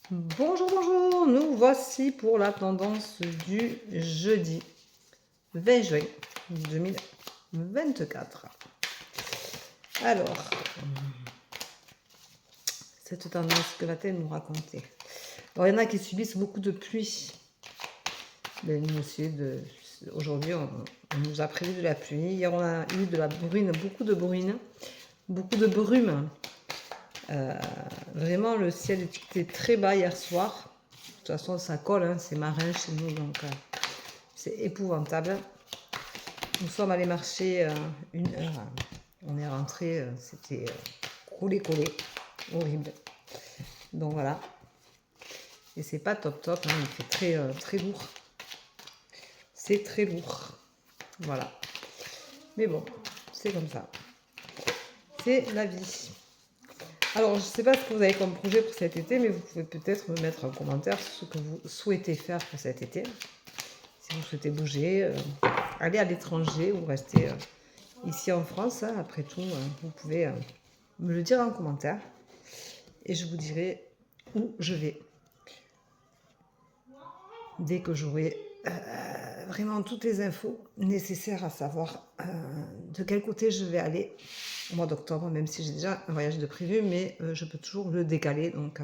Bonjour, bonjour, nous voici pour la tendance du jeudi 20 juin 2024. Alors, cette tendance, que va-t-elle nous raconter? Alors, il y en a qui subissent beaucoup de pluie. Mais nous aussi, aujourd'hui, on nous a prévu de la pluie. Hier, on a eu de la bruine, beaucoup de brume. Vraiment, le ciel était très bas hier soir. De toute façon, ça colle, hein, c'est marin chez nous, donc c'est épouvantable. Nous sommes allés marcher 1 heure. On est rentré, c'était collé, horrible. Donc voilà. Et c'est pas top top, hein, il fait très lourd. C'est très lourd. Voilà. Mais bon, c'est comme ça. C'est la vie. Alors, je ne sais pas ce que vous avez comme projet pour cet été, mais vous pouvez peut-être me mettre en commentaire ce que vous souhaitez faire pour cet été. Si vous souhaitez bouger, aller à l'étranger ou rester ici en France, hein, après tout, vous pouvez me le dire en commentaire et je vous dirai où je vais dès que j'aurai vraiment toutes les infos nécessaires à savoir de quel côté je vais aller au mois d'octobre, même si j'ai déjà un voyage de prévu, mais je peux toujours le décaler, donc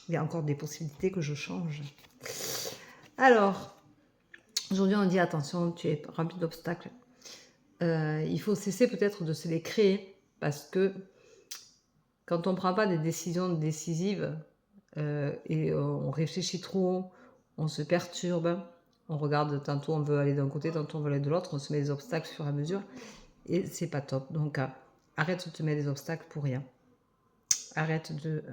il y a encore des possibilités que je change. Alors, aujourd'hui on dit attention, tu es rempli d'obstacles. Il faut cesser peut-être de se les créer, parce que quand on ne prend pas des décisions décisives et on réfléchit trop, on se perturbe, on regarde, tantôt on veut aller d'un côté, tantôt on veut aller de l'autre, on se met des obstacles au fur et à mesure et c'est pas top. Donc arrête de te mettre des obstacles pour rien. Arrête de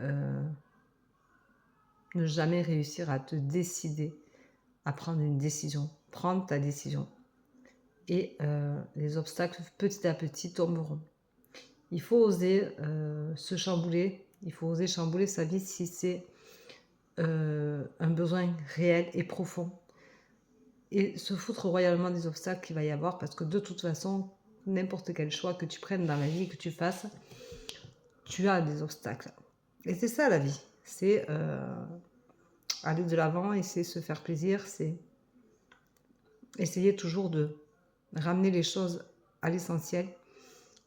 ne jamais réussir à te décider, à prendre une décision. Prends ta décision et les obstacles petit à petit tomberont. Il faut oser se chambouler, il faut oser chambouler sa vie si c'est un besoin réel et profond. Et se foutre royalement des obstacles qu'il va y avoir, parce que de toute façon, n'importe quel choix que tu prennes dans la vie, que tu fasses, tu as des obstacles. Et c'est ça la vie, c'est aller de l'avant et c'est se faire plaisir, c'est essayer toujours de ramener les choses à l'essentiel,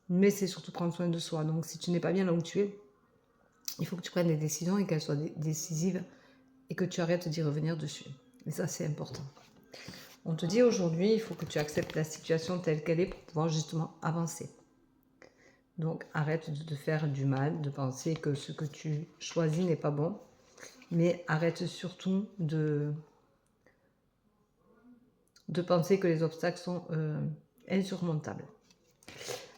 mais c'est surtout prendre soin de soi. Donc si tu n'es pas bien là où tu es, il faut que tu prennes des décisions et qu'elles soient décisives et que tu arrêtes d'y revenir dessus. Et ça, c'est important. On te dit aujourd'hui, il faut que tu acceptes la situation telle qu'elle est pour pouvoir justement avancer. Donc arrête de te faire du mal, de penser que ce que tu choisis n'est pas bon, mais arrête surtout de penser que les obstacles sont insurmontables.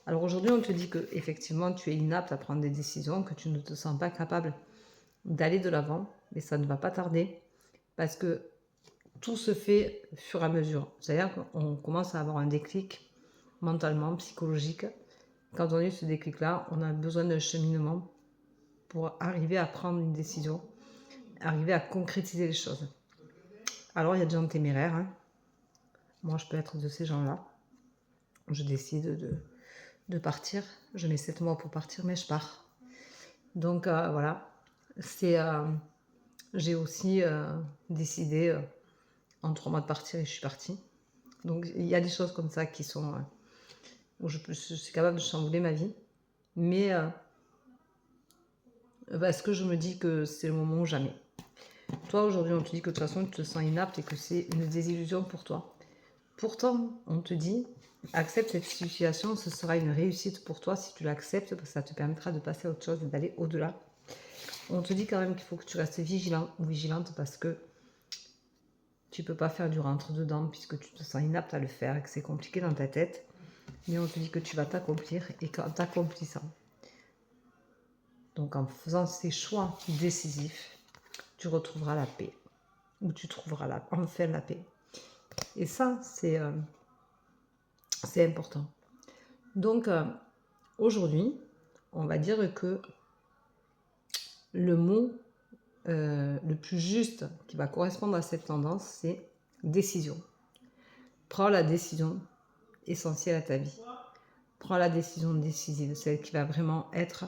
Alors aujourd'hui, on te dit que effectivement tu es inapte à prendre des décisions, que tu ne te sens pas capable d'aller de l'avant, mais ça ne va pas tarder, parce que tout se fait au fur et à mesure. C'est-à-dire qu'on commence à avoir un déclic mentalement, psychologique. Quand on a eu ce déclic-là, on a besoin d'un cheminement pour arriver à prendre une décision, arriver à concrétiser les choses. Alors, il y a des gens téméraires. Hein. Moi, je peux être de ces gens-là. Je décide de partir. Je mets 7 mois pour partir, mais je pars. Donc, voilà. J'ai aussi décidé en 3 mois de partir et je suis partie. Donc, il y a des choses comme ça qui sont... où je suis capable de chambouler ma vie. Mais parce que je me dis que c'est le moment ou jamais. Toi, aujourd'hui, on te dit que de toute façon, tu te sens inapte et que c'est une désillusion pour toi. Pourtant, on te dit, accepte cette situation, ce sera une réussite pour toi si tu l'acceptes, parce que ça te permettra de passer à autre chose et d'aller au-delà. On te dit quand même qu'il faut que tu restes vigilant ou vigilante parce que tu ne peux pas faire du rentre-dedans puisque tu te sens inapte à le faire et que c'est compliqué dans ta tête. Mais on te dit que tu vas t'accomplir et qu'en t'accomplissant, donc en faisant ces choix décisifs, tu retrouveras la paix. Ou tu trouveras enfin la paix. Et ça, c'est important. Donc, aujourd'hui, on va dire que le mot le plus juste qui va correspondre à cette tendance, c'est décision. Prends la décision essentielle à ta vie. Prends la décision décisive, celle qui va vraiment être,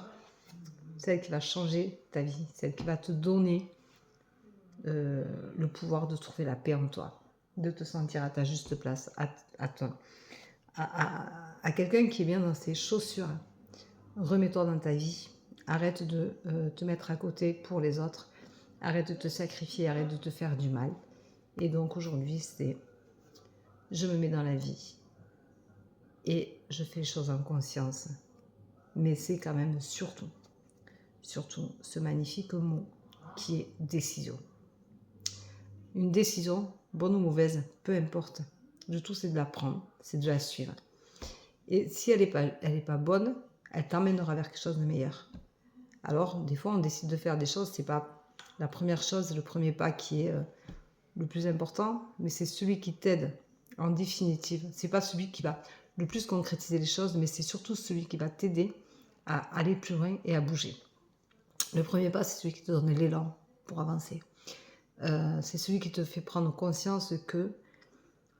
celle qui va changer ta vie, celle qui va te donner le pouvoir de trouver la paix en toi, de te sentir à ta juste place, à quelqu'un qui est bien dans ses chaussures. Remets-toi dans ta vie, arrête de te mettre à côté pour les autres, arrête de te sacrifier, arrête de te faire du mal. Et donc aujourd'hui, c'est je me mets dans la vie et je fais les choses en conscience. Mais c'est quand même surtout ce magnifique mot qui est décision. Une décision, bonne ou mauvaise, peu importe. Le tout, c'est de la prendre, c'est de la suivre. Et si elle n'est pas bonne, elle t'emmènera vers quelque chose de meilleur. Alors, des fois, on décide de faire des choses, c'est pas la première chose, le premier pas qui est le plus important, mais c'est celui qui t'aide en définitive. C'est pas celui qui va le plus concrétiser les choses, mais c'est surtout celui qui va t'aider à aller plus loin et à bouger. Le premier pas, c'est celui qui te donne l'élan pour avancer. C'est celui qui te fait prendre conscience que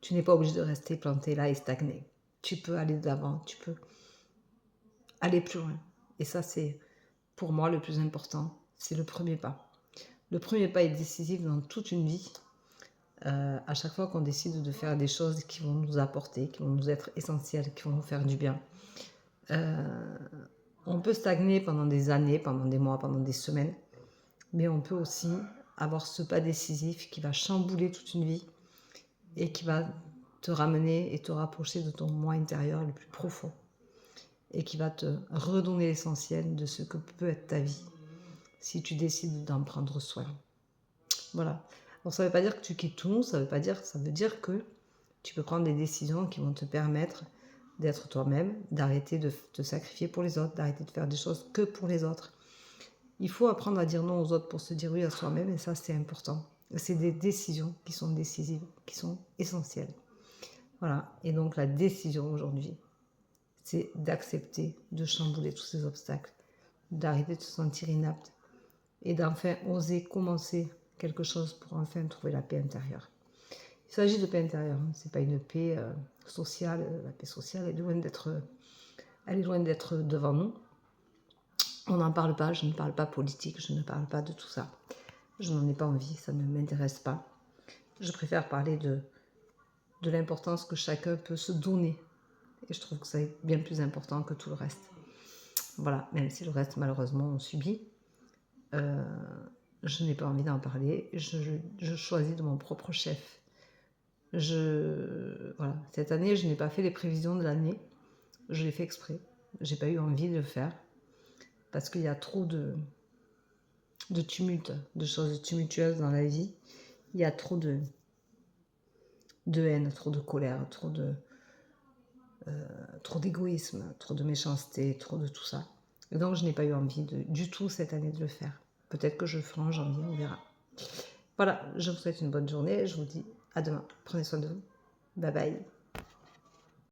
tu n'es pas obligé de rester planté là et stagné. Tu peux aller de l'avant, tu peux aller plus loin. Et ça, c'est pour moi le plus important, c'est le premier pas. Le premier pas est décisif dans toute une vie. À chaque fois qu'on décide de faire des choses qui vont nous apporter, qui vont nous être essentielles, qui vont nous faire du bien. On peut stagner pendant des années, pendant des mois, pendant des semaines, mais on peut aussi avoir ce pas décisif qui va chambouler toute une vie et qui va te ramener et te rapprocher de ton moi intérieur le plus profond et qui va te redonner l'essentiel de ce que peut être ta vie si tu décides d'en prendre soin. Voilà. Alors ça ne veut pas dire que tu quittes tout, ça veut dire que tu peux prendre des décisions qui vont te permettre d'être toi-même, d'arrêter de te sacrifier pour les autres, d'arrêter de faire des choses que pour les autres. Il faut apprendre à dire non aux autres pour se dire oui à soi-même, et ça c'est important. C'est des décisions qui sont décisives, qui sont essentielles. Voilà, et donc la décision aujourd'hui, c'est d'accepter de chambouler tous ces obstacles, d'arrêter de se sentir inapte et d'enfin oser commencer quelque chose pour enfin trouver la paix intérieure. Il s'agit de paix intérieure, hein. C'est pas une paix sociale. La paix sociale est loin d'être devant nous. On n'en parle pas, je ne parle pas politique, je ne parle pas de tout ça. Je n'en ai pas envie, ça ne m'intéresse pas. Je préfère parler de l'importance que chacun peut se donner. Et je trouve que c'est bien plus important que tout le reste. Voilà, même si le reste, malheureusement, on subit. Je n'ai pas envie d'en parler. Je choisis de mon propre chef. Voilà. Cette année, je n'ai pas fait les prévisions de l'année. Je l'ai fait exprès. J'ai pas eu envie de le faire. Parce qu'il y a trop de tumulte, de choses tumultueuses dans la vie. Il y a trop de haine, trop de colère, trop d'égoïsme, trop de méchanceté, trop de tout ça. Et donc, je n'ai pas eu envie du tout cette année de le faire. Peut-être que je le ferai en janvier, on verra. Voilà, je vous souhaite une bonne journée. Je vous dis à demain. Prenez soin de vous. Bye bye.